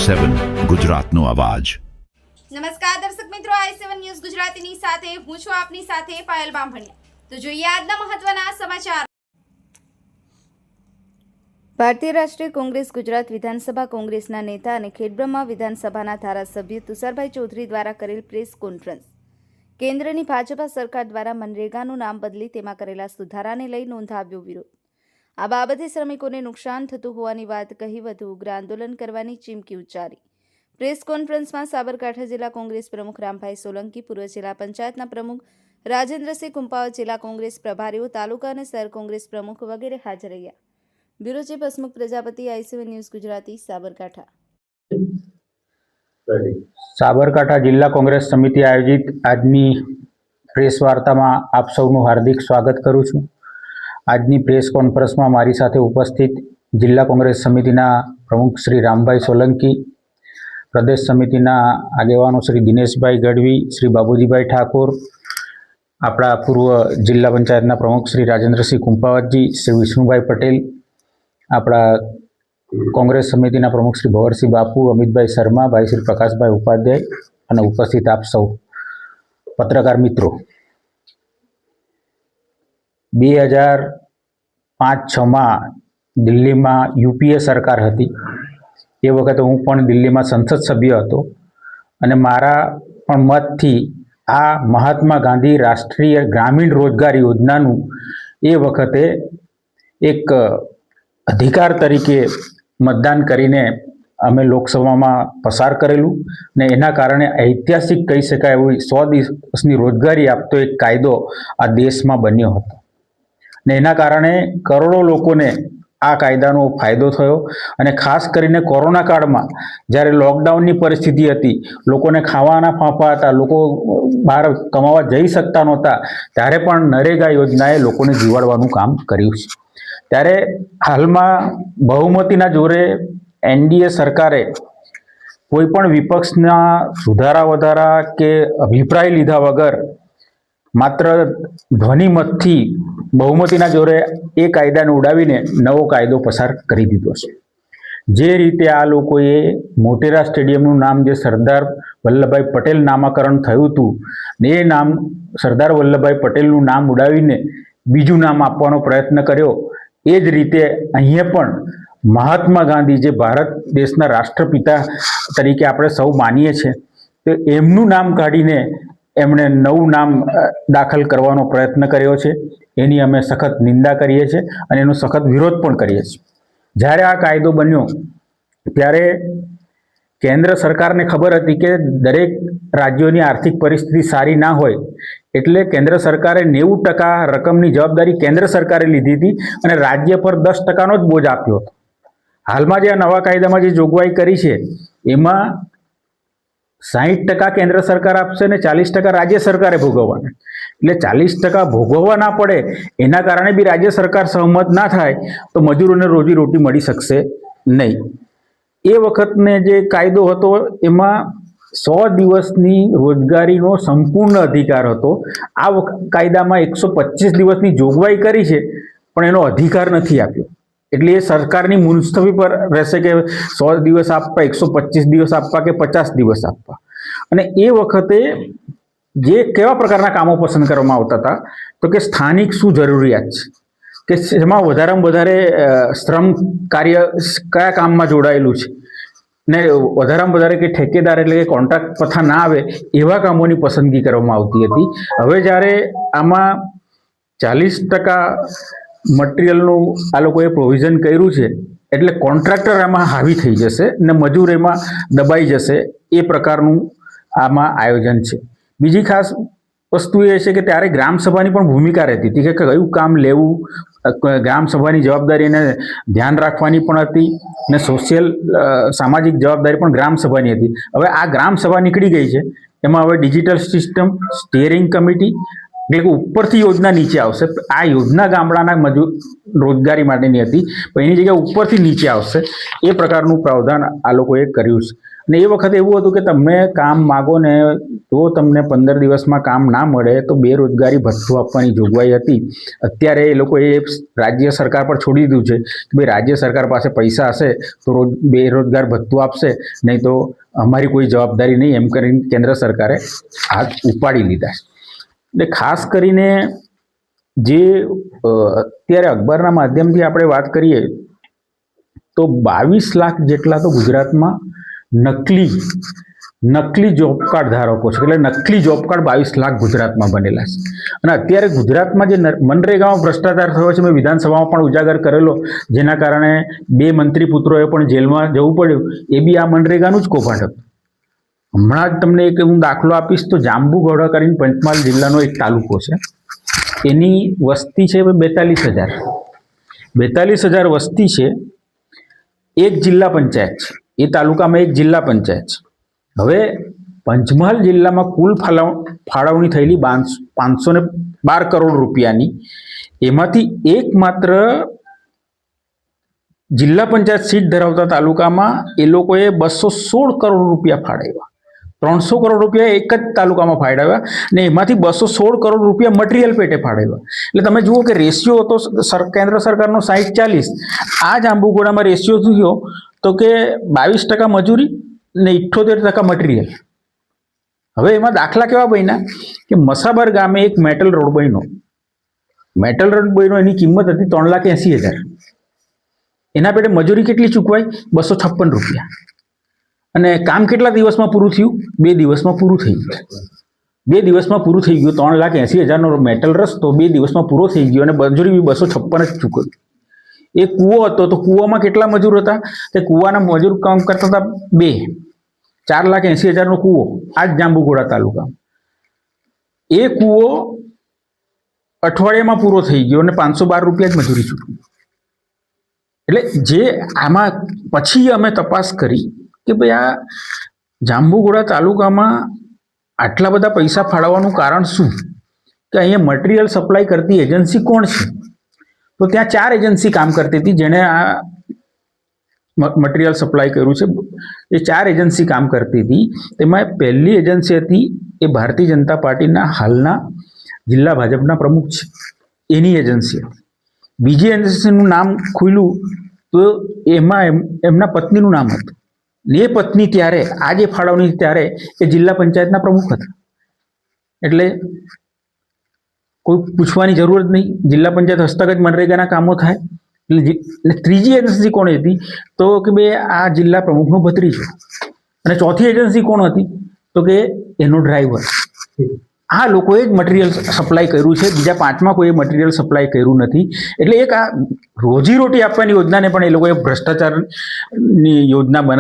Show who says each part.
Speaker 1: i7 ગુજરાતનો અવાજ।
Speaker 2: નમસ્કાર દર્શક મિત્રો, i7 ન્યૂઝ ગુજરાતીની સાથે હું છું આપની સાથે પાયલ બામભણિયા। તો જોઈએ આજના મહત્વના સમાચાર। ભારતીય રાષ્ટ્રીય કોંગ્રેસ ગુજરાત વિધાનસભા કોંગ્રેસના નેતા અને ખેડબ્રહ્મા વિધાનસભાના ધારાસભ્ય તુષારભાઈ ચૌધરી દ્વારા કરેલ પ્રેસ કોન્ફરન્સ। કેન્દ્રની ભાજપા સરકાર દ્વારા મનરેગાનું નામ બદલી તેમાં કરેલા સુધારાને લઈ નોંધાવ્યો વિરોધ। આ બાબતે શ્રમિકોને નુકસાન થતું હોવાની વાત કહી વધુ ઉગ્ર આંદોલન કરવાની ચીમકી ઉચ્ચારી। પ્રેસ કોન્ફરન્સમાં સાબરકાંઠા જિલ્લા કોંગ્રેસ પ્રમુખ રામભાઈ સોલંકી, પૂર્વ જિલ્લા પંચાયતના પ્રમુખ રાજેન્દ્રસિંહ કુંપાવત, જિલ્લા કોંગ્રેસ પ્રભારીઓ, તાલુકા અને શહેર કોંગ્રેસ પ્રમુખ વગેરે હાજર રહ્યા। Bureau chief Hasmukh Prajapati, i7 news Gujarati, Sabarkantha.
Speaker 3: Sabarkantha જિલ્લા કોંગ્રેસ સમિતિ આયોજિત આજની પ્રેસ વાર્તામાં આપ સૌનું હાર્દિક સ્વાગત કરું છું। આજની પ્રેસ કોન્ફરન્સમાં મારી સાથે ઉપસ્થિત જિલ્લા કોંગ્રેસ સમિતિના પ્રમુખ શ્રી રામભાઈ સોલંકી, પ્રદેશ સમિતિના આગેવાનો શ્રી દિનેશભાઈ ગઢવી, શ્રી બાબુજીભાઈ ઠાકોર, આપણા પૂર્વ જિલ્લા પંચાયતના પ્રમુખ શ્રી રાજેન્દ્રસિંહ કુંપાવતજી, શ્રી વિષ્ણુભાઈ પટેલ, આપણા કોંગ્રેસ સમિતિના પ્રમુખ શ્રી ભવરસિંહ બાપુ, અમિતભાઈ શર્મા, ભાઈ શ્રી પ્રકાશભાઈ ઉપાધ્યાય અને ઉપસ્થિત આપ સૌ પત્રકાર મિત્રો, 2005-06માં દિલ્હીમાં યુપીએ સરકાર હતી। એ વખતે હું પણ દિલ્હીમાં સંસદ સભ્ય હતો અને મારા પણ મતથી આ મહાત્મા ગાંધી રાષ્ટ્રીય ગ્રામીણ રોજગાર યોજનાનું એ વખતે એક અધિકાર તરીકે મતદાન કરીને અમે લોકસભામાં પસાર કરેલું ને એના કારણે ઐતિહાસિક કહી શકાય એવી 100 દિવસની રોજગારી આપતો એક કાયદો આ દેશમાં બન્યો હતો ને એના કારણે કરોડો લોકોને આ કાયદાનો ફાયદો થયો અને ખાસ કરીને કોરોના કાળમાં જ્યારે લોકડાઉનની પરિસ્થિતિ હતી, લોકોને ખાવાના ફાંફા હતા, લોકો બહાર કમાવા જઈ શકતા નહોતા, ત્યારે પણ નરેગા યોજનાએ લોકોને જીવાડવાનું કામ કર્યું છે। ત્યારે હાલમાં બહુમતીના જોરે એનડીએ સરકારે કોઈ પણ વિપક્ષના સુધારા વધારા કે અભિપ્રાય લીધા વગર માત્ર ધ્વનિમતથી બહુમતીના જોરે એ કાયદાને ઉડાવીને નવો કાયદો પસાર કરી દીધો છે। જે રીતે આ લોકોએ મોટેરા સ્ટેડિયમનું નામ જે સરદાર વલ્લભભાઈ પટેલ નામાકરણ થયું હતું ને એ નામ સરદાર વલ્લભભાઈ પટેલનું નામ ઉડાવીને બીજું નામ આપવાનો પ્રયત્ન કર્યો। એ જ રીતે અહીંયા પણ મહાત્મા ગાંધી જે ભારત દેશના રાષ્ટ્રપિતા તરીકે આપણે સૌ માનીએ છીએ તો એમનું નામ કાઢીને એમણે નવું નામ દાખલ કરવાનો પ્રયત્ન કર્યો છે। એની અમે સખત નિંદા કરીએ છીએ અને એનો સખત વિરોધ પણ કરીએ છીએ। જ્યારે આ કાયદો બન્યો ત્યારે કેન્દ્ર સરકારને ખબર હતી કે દરેક રાજ્યોની આર્થિક પરિસ્થિતિ સારી ના હોય એટલે કેન્દ્ર સરકારે 90% રકમની જવાબદારી કેન્દ્ર સરકારે લીધી હતી અને રાજ્ય પર 10%નો જ બોજ આપ્યો હતો। હાલમાં જે આ નવા કાયદામાં જે જોગવાઈ કરી છે એમાં 60% કેન્દ્ર સરકાર આપશે અને 40% રાજ્ય સરકારે ભોગવવાના। એટલે 40% ભોગવવા ના પડે એના કારણે બી રાજ્ય સરકાર સહમત ના થાય તો મજૂરોને રોજીરોટી મળી શકશે નહીં। એ વખતને જે કાયદો હતો એમાં 100 દિવસની રોજગારીનો સંપૂર્ણ અધિકાર હતો। આ કાયદામાં 125 દિવસની જોગવાઈ કરી છે પણ એનો અધિકાર નથી આપ્યો। એટલે એ સરકારની મુનસ્તફી પર રહેશે કે 100 દિવસ આપવા, 125 દિવસ આપવા કે 50 દિવસ આપવા। અને એ વખતે જે કેવા પ્રકારના કામો પસંદ કરવામાં આવતા હતા તો કે સ્થાનિક શું જરૂરિયાત છે કે એમાં વધારેમાં વધારે શ્રમ કાર્ય કયા કામમાં જોડાયેલું છે ને વધારેમાં વધારે કે ઠેકેદાર એટલે કે કોન્ટ્રાક્ટ પ્રથા ના આવે એવા કામોની પસંદગી કરવામાં આવતી હતી। હવે જ્યારે આમાં 40% મટીરિયલનું આ લોકોએ પ્રોવિઝન કર્યું છે એટલે કોન્ટ્રાક્ટર આમાં હાવી થઈ જશે ને મજૂર એમાં દબાઈ જશે। એ પ્રકારનું આમાં આયોજન છે। બીજી ખાસ વસ્તુ એ છે કે ત્યારે ગ્રામસભાની પણ ભૂમિકા રહેતી હતી કે કયું કામ લેવું, ગ્રામસભાની જવાબદારીને ધ્યાન રાખવાની પણ હતી ને સોશિયલ સામાજિક જવાબદારી પણ ગ્રામસભાની હતી। હવે આ ગ્રામસભા નીકળી ગઈ છે, એમાં હવે ડિજિટલ સિસ્ટમ, સ્ટીયરિંગ કમિટી એટલે કે ઉપરથી યોજના નીચે આવશે. આ યોજના ગામડાના મજૂર રોજગારી માટેની હતી, પણ એની જગ્યાએ ઉપરથી નીચે આવશે એ પ્રકારનું પ્રાવધાન આ લોકોએ કર્યું છે. અને એ વખતે એવું હતું કે તમે કામ માગો ને તો તમને 15 દિવસમાં કામ ના મળે તો બેરોજગારી ભથ્થું આપવાની જોગવાઈ હતી. અત્યારે એ લોકોએ રાજ્ય સરકાર પર છોડી દીધું છે કે ભાઈ રાજ્ય સરકાર પાસે પૈસા હશે તો બેરોજગાર ભથ્થું આપશે, નહીં તો અમારી કોઈ જવાબદારી નહીં, એમ કરીને કેન્દ્ર સરકારે હાથ ઉપાડી લીધા છે. એટલે ખાસ કરીને જે અત્યારે અખબારના માધ્યમથી આપણે વાત કરીએ તો 22 લાખ જેટલા તો ગુજરાતમાં નકલી જોબ કાર્ડ ધારકો છે. એટલે નકલી જોબ કાર્ડ 22 લાખ ગુજરાતમાં બનેલા છે. અને અત્યારે ગુજરાતમાં જે મનરેગામાં ભ્રષ્ટાચાર થયો છે, મેં વિધાનસભામાં પણ ઉજાગર કરેલો, જેના કારણે 2 મંત્રી પુત્રોએ પણ જેલમાં જવું પડ્યું, એ બી આ મનરેગાનું જ કૌભાંડ હતું. હમણાં જ તમને એક હું દાખલો આપીશ તો જાંબુઘોડા કરીને પંચમહાલ જિલ્લાનો એક તાલુકો છે, એની વસ્તી છે 42,000. 42,000 વસ્તી છે, એક જિલ્લા પંચાયત છે, એ તાલુકામાં એક જિલ્લા પંચાયત છે. હવે પંચમહાલ જિલ્લામાં કુલ ફાળવણી થયેલી 512 કરોડ રૂપિયાની, એમાંથી એકમાત્ર જિલ્લા પંચાયત સીટ ધરાવતા તાલુકામાં એ લોકોએ 216 કરોડ રૂપિયા ફાળવ્યા. 300 કરોડ રૂપિયા એક જ તાલુકામાં ફાળવ્યા ને એમાંથી 216 કરોડ રૂપિયા મટીરિયલ પેટે ફાળવ્યા. એટલે તમે જુઓ કે રેશિયો હતો કેન્દ્ર સરકારનો 60-40, આ જાંબુઘોડામાં રેશિયો શું થયો તો કે 22% મજૂરી ને 78% મટીરિયલ. હવે એમાં દાખલા કેવા બન્યા કે મસાબર ગામે એક મેટલ રોડ બન્યો. મેટલ રોડ બન્યો, એની કિંમત હતી 3,80,000. એના પેટે મજૂરી કેટલી ચૂકવાઈ? 256 રૂપિયા. અને કામ કેટલા દિવસમાં પૂરું થયું? 2 દિવસમાં પૂરું થઈ ગયું. 2 દિવસમાં પૂરું થઈ ગયું. 3,80,000નો મેટલ રસ્તો 2 દિવસમાં પૂરો થઈ ગયો અને મજૂરી બી 256 જ ચૂકવી. એ કૂવો હતો તો કૂવામાં કેટલા મજૂર હતા? તે કૂવાના મજૂર કામ કરતા હતા 2. 4,80,000નો કૂવો આ જ જાંબુઘોડા તાલુકા. એ કૂવો અઠવાડિયામાં પૂરો થઈ ગયો અને 512 રૂપિયા જ મજૂરી ચૂકવી. એટલે જે આમાં પછી અમે તપાસ કરી કે ભાઈ આ જાંબુઘોડા તાલુકામાં આટલા બધા પૈસા ફાળવવાનું કારણ શું, કે અહીંયા મટીરિયલ સપ્લાય કરતી એજન્સી કોણ છે? તો ત્યાં 4 એજન્સી કામ કરતી હતી જેણે આ મટીરિયલ સપ્લાય કર્યું છે. એ 4 એજન્સી કામ કરતી હતી. તેમાં પહેલી એજન્સી હતી એ ભારતીય જનતા પાર્ટીના હાલના જિલ્લા ભાજપના પ્રમુખ છે, એની એજન્સી હતી. બીજી એજન્સીનું નામ ખુલ્યું તો એમાં એમના પત્નીનું નામ હતું. એ પત્ની ત્યારે આ જે ફાળવણી ત્યારે એ જિલ્લા પંચાયતના પ્રમુખ હતા. એટલે કોઈ પૂછવાની જરૂર જ નહીં, જિલ્લા પંચાયત હસ્તગત મનરેગાના કામો થાય. એટલે ત્રીજી એજન્સી કોણ હતી તો કે ભાઈ આ જિલ્લા પ્રમુખનો ભત્રીજો. અને ચોથી એજન્સી કોણ હતી તો કે એનો ડ્રાઈવર. આ લોકોએ જ મટીરિયલ સપ્લાય કર્યું છે, બીજા 5માં કોઈએ મટીરિયલ સપ્લાય કર્યું નથી. એટલે એક આ રોજીરોટી આપવાની યોજનાને પણ એ લોકોએ ભ્રષ્ટાચારની યોજના બનાવી.